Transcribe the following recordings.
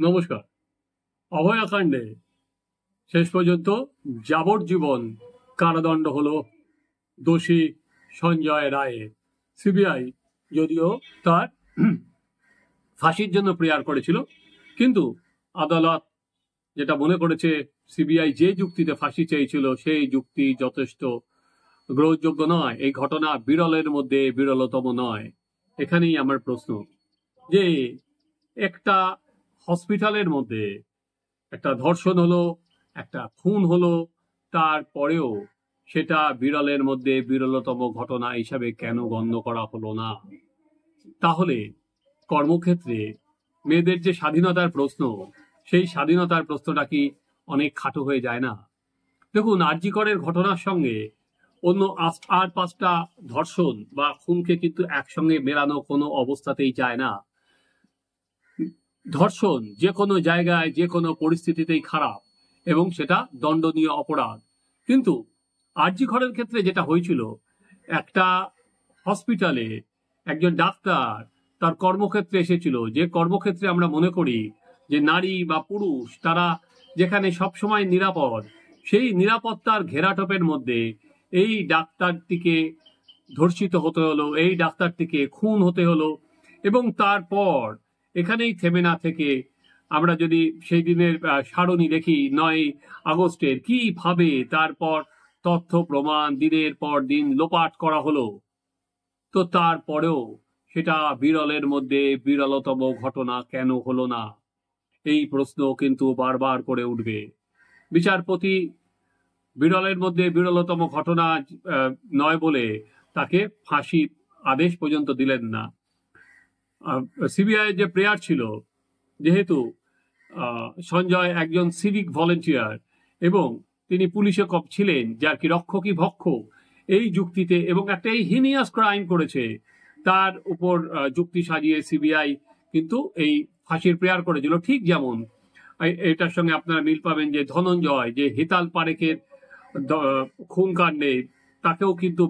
নমস্কার। অভয়াকাণ্ডে শেষ পর্যন্ত যাবজ্জীবন কারাদণ্ড হলো দোষী সঞ্জয় রায়ের। সিবিআই যদিও তার ফাঁসির জন্য প্রেয়ার করেছিল, কিন্তু আদালত যেটা মনে করেছে সিবিআই যে যুক্তিতে ফাঁসি চেয়েছিল সেই যুক্তি যথেষ্ট গ্রহণযোগ্য নয়। এই ঘটনা বিরলের মধ্যে বিরলতম নয়। এখানেই আমার প্রশ্ন যে একটা হসপিটালের মধ্যে একটা ধর্ষণ হলো, একটা খুন হলো, তারপরেও সেটা বিরলের মধ্যে বিরলতম ঘটনা হিসাবে কেন গণ্য করা হলো না? তাহলে কর্মক্ষেত্রে মেয়েদের যে স্বাধীনতার প্রশ্ন, সেই স্বাধীনতার প্রশ্নটা কি অনেক খাটো হয়ে যায় না? দেখুন, আরজি করের ঘটনার সঙ্গে অন্য আর পাঁচটা ধর্ষণ বা খুনকে কিন্তু একসঙ্গে মেলানো কোনো অবস্থাতেই যায় না। ধর্ষণ যে কোনো জায়গায় যে কোনো পরিস্থিতিতেই খারাপ এবং সেটা দণ্ডনীয় অপরাধ। কিন্তু আরজি করের ক্ষেত্রে যেটা হয়েছিল, একটা হসপিটালে একজন ডাক্তার তার কর্মক্ষেত্রে এসেছিল, যে কর্মক্ষেত্রে আমরা মনে করি যে নারী বা পুরুষ তারা যেখানে সবসময় নিরাপদ, সেই নিরাপত্তার ঘেরাটোপের মধ্যে এই ডাক্তারটিকে ধর্ষিত হতে হলো, এই ডাক্তারটিকে খুন হতে হলো। এবং তারপর এখানেই থেমে না থেকে আমরা যদি সেই দিনের সারণী দেখি, 9 আগস্টের কিভাবে তারপর তথ্য প্রমাণ দিনের পর দিন লোপাট করা হলো, তো তারপরেও সেটা বিরলের মধ্যে বিরলতম ঘটনা কেন হলো না? এই প্রশ্ন কিন্তু বারবার করে উঠবে। বিচারপতি বিরলের মধ্যে বিরলতম ঘটনা নয় বলে তাকে ফাঁসির আদেশ পর্যন্ত দিলেন না। সিবিআই যে প্রেয়ার ছিল, যেহেতু সঞ্জয় একজন সিভিক ভলেন্টিয়ার এবং তিনি পুলিশে ছিলেন, যার কি রক্ষকই ভক্ষ, এই যুক্তিতে এবং একটা এই হিনিয়াস ক্রাইম করেছে তার উপর যুক্তি সাজিয়ে সিবিআই কিন্তু এই ফাঁসির প্রেয়ার করেছিল। ঠিক যেমন এটার সঙ্গে আপনারা মিল পাবেন যে ধনঞ্জয়, যে হেতাল পারেখের খুন কাণ্ডে, তাকেও কিন্তু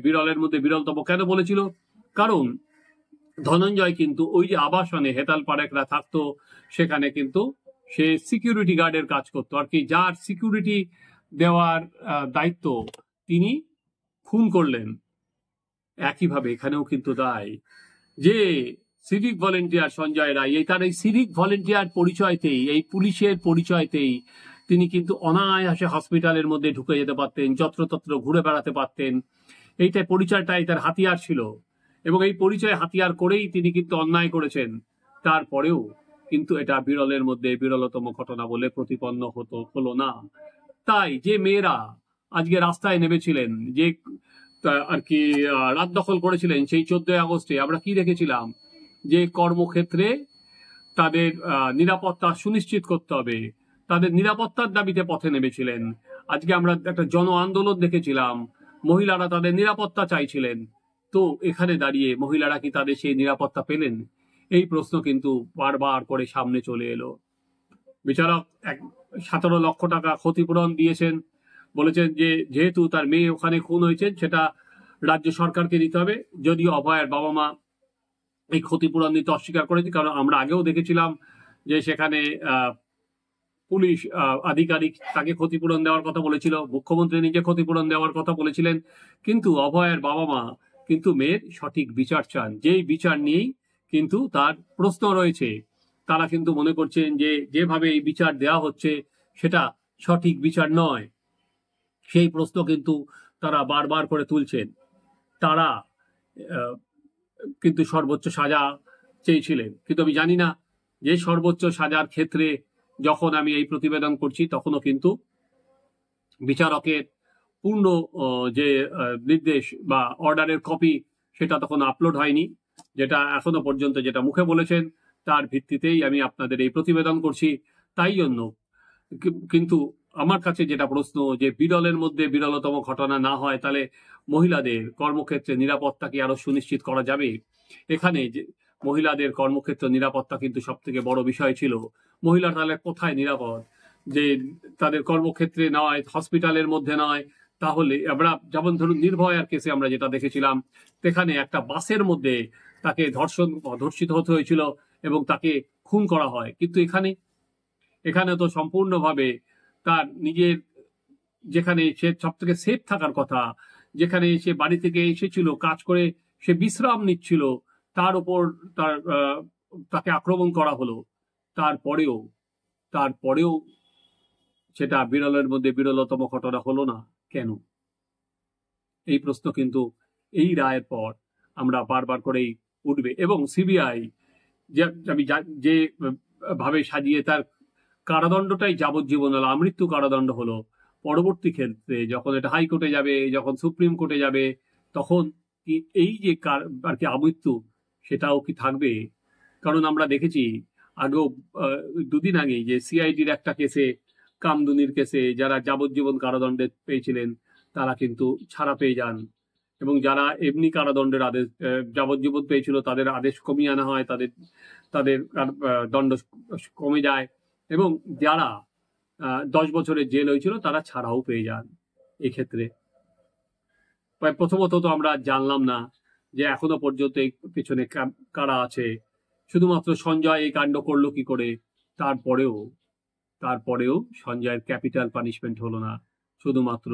বিরলের মধ্যে বিরলতম কেন বলেছিল? কারণ ধনঞ্জয় কিন্তু ওই যে আবাসনে হেতাল পারেকরা থাকতো, সেখানে কিন্তু সে সিকিউরিটি গার্ডের কাজ করতো আর কি, যার সিকিউরিটি দেওয়ার দায়িত্ব তিনি খুন করলেন। একইভাবে এখানেও কিন্তু দায় যে সিভিক ভলেন্টিয়ার সঞ্জয় রায়, তার এই সিভিক ভলেন্টিয়ার পরিচয়তেই, এই পুলিশের পরিচয়তেই তিনি কিন্তু অনায়াসে হসপিটালের মধ্যে ঢুকে যেতে পারতেন, যত্রতত্র ঘুরে বেড়াতে পারতেন। এইটাই পরিচয়টাই তার হাতিয়ার ছিল এবং এই পরিচয় হাতিয়ার করেই তিনি কিন্তু অন্যায় করেছেন। তারপরেও কিন্তু এটা বিরলের মধ্যে বিরলতম ঘটনা বলে প্রতিপন্ন হলো না। তাই যে মেয়েরা আজকে রাস্তায় নেমেছিলেন, যে আর কি রাত দখল করেছিলেন, সেই 14 আগস্টে আমরা কি দেখেছিলাম যে কর্মক্ষেত্রে তাদের নিরাপত্তা সুনিশ্চিত করতে হবে, তাদের নিরাপত্তার দাবিতে পথে নেমেছিলেন। আজকে আমরা একটা জন আন্দোলন দেখেছিলাম, মহিলারা তাদের নিরাপত্তা চাইছিলেন। তো এখানে দাঁড়িয়ে মহিলারা কি তাদের সেই নিরাপত্তা পেলেন? এই প্রশ্ন কিন্তু বারবার করে সামনে চলে এলো। বিচারক 17 লক্ষ টাকা ক্ষতিপূরণ দিয়েছেন, বলেছেন যে যেহেতু তার মেয়ে ওখানে খুন হয়েছেন সেটা রাজ্য সরকারকে দিতে হবে। যদিও অভয়ের বাবা মা এই ক্ষতিপূরণ দিতে অস্বীকার করেছে, কারণ আমরা আগেও দেখেছিলাম যে সেখানে পুলিশ আধিকারিক তাকে ক্ষতিপূরণ দেওয়ার কথা বলেছিল, মুখ্যমন্ত্রী নিজে ক্ষতিপূরণ দেওয়ার কথা বলেছিলেন। কিন্তু অভয়ের বাবা মা কিন্তু মেয়ের সঠিক বিচার চান, যেই বিচার নিয়েই কিন্তু তার প্রশ্ন রয়েছে। তারা কিন্তু মনে করছেন যে যেভাবে এই বিচার দেওয়া হচ্ছে সেটা সঠিক বিচার নয়। সেই প্রশ্ন কিন্তু তারা বারবার করে তুলছেন। তারা কিন্তু সর্বোচ্চ সাজা চেয়েছিলেন, কিন্তু আমি জানি না যে সর্বোচ্চ সাজার ক্ষেত্রে যখন আমি এই প্রতিবেদন করছি তখনও কিন্তু বিচারকের পূর্ণ যে নির্দেশ বা অর্ডারের কপি সেটা তখন আপলোড হয়নি। যেটা এখনো পর্যন্ত যেটা মুখে বলেছেন তার ভিত্তিতেই আমি আপনাদের এই প্রতিবেদন করছি। তাই জন্য কিন্তু আমার কাছে যেটা প্রশ্ন, যে বিরলের মধ্যে বিরলতম ঘটনা না হয়, তাহলে মহিলাদের কর্মক্ষেত্রে নিরাপত্তা কি আরো সুনিশ্চিত করা যাবে? এখানে যে মহিলাদের কর্মক্ষেত্র নিরাপত্তা কিন্তু সব থেকে বড় বিষয় ছিল। মহিলা তাহলে কোথায় নিরাপদ? যে তাদের কর্মক্ষেত্রে নয়, হসপিটালের মধ্যে নয়, তাহলে আমরা যেমন ধরুন নির্ভয়ার কেসে আমরা যেটা দেখেছিলাম, সেখানে একটা বাসের মধ্যে তাকে ধর্ষিত হতে হয়েছিল এবং তাকে খুন করা হয়, কিন্তু এখানে তো সম্পূর্ণভাবে তার নিজের, যেখানে সে সব থেকে সেফ থাকার কথা, যেখানে সে বাড়ি থেকে এসেছিল কাজ করে, সে বিশ্রাম নিচ্ছিল, তার উপর তাকে আক্রমণ করা হলো। তারপরেও সেটা বিরলের মধ্যে বিরলতম ঘটনা হলো না কেন? এই প্রশ্ন কিন্তু এই রায়ের পর আমরা বারবার করেই উঠবে। এবং সিবিআই যে ভাবে সাজিয়ে তার কারাদণ্ডটাই যাবজ্জীবন হলো, আমৃত্যু কারাদণ্ড হলো, পরবর্তী ক্ষেত্রে যখন এটা হাইকোর্টে যাবে, যখন সুপ্রিম কোর্টে যাবে, তখন কি এই যে আর কি আমৃত্যু, সেটাও কি থাকবে? কারণ আমরা দেখেছি আগেও, দুদিন আগেই যে সিআইডির একটা কেসে, কামদুনির কেসে, যারা যাবজ্জীবন কারাদণ্ডে পেয়েছিলেন তারা কিন্তু ছাড়া পেয়ে যান, এবং যারা এমনি কারাদণ্ডের আদেশ, যাবজ্জীবন পেয়েছিল, তাদের আদেশ কমিয়ে আনা হয়, তাদের দণ্ড কমে যায়, এবং যারা 10 বছরের জেল হয়েছিল তারা ছাড়াও পেয়ে যান। এক্ষেত্রে প্রথমত তো আমরা জানলাম না যে এখনো পর্যন্ত এই পেছনে কারা আছে। শুধুমাত্র সঞ্জয় এই কাণ্ড করলো কি করে, তারপরেও সঞ্জয়ের ক্যাপিটাল পানিশমেন্ট হলো না, শুধুমাত্র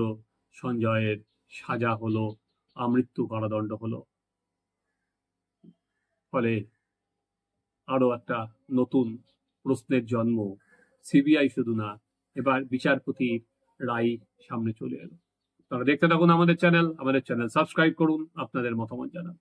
সঞ্জয়ের সাজা হলো, আমৃত্যু কারাদণ্ড হলো। ফলে আরো একটা নতুন প্রশ্নের জন্ম। সিবিআই শুধু না, এবার বিচারপতির রায় সামনে চলে এলো। তারা দেখতে থাকুন আমাদের চ্যানেল সাবস্ক্রাইব করুন, আপনাদের মতামত জানান।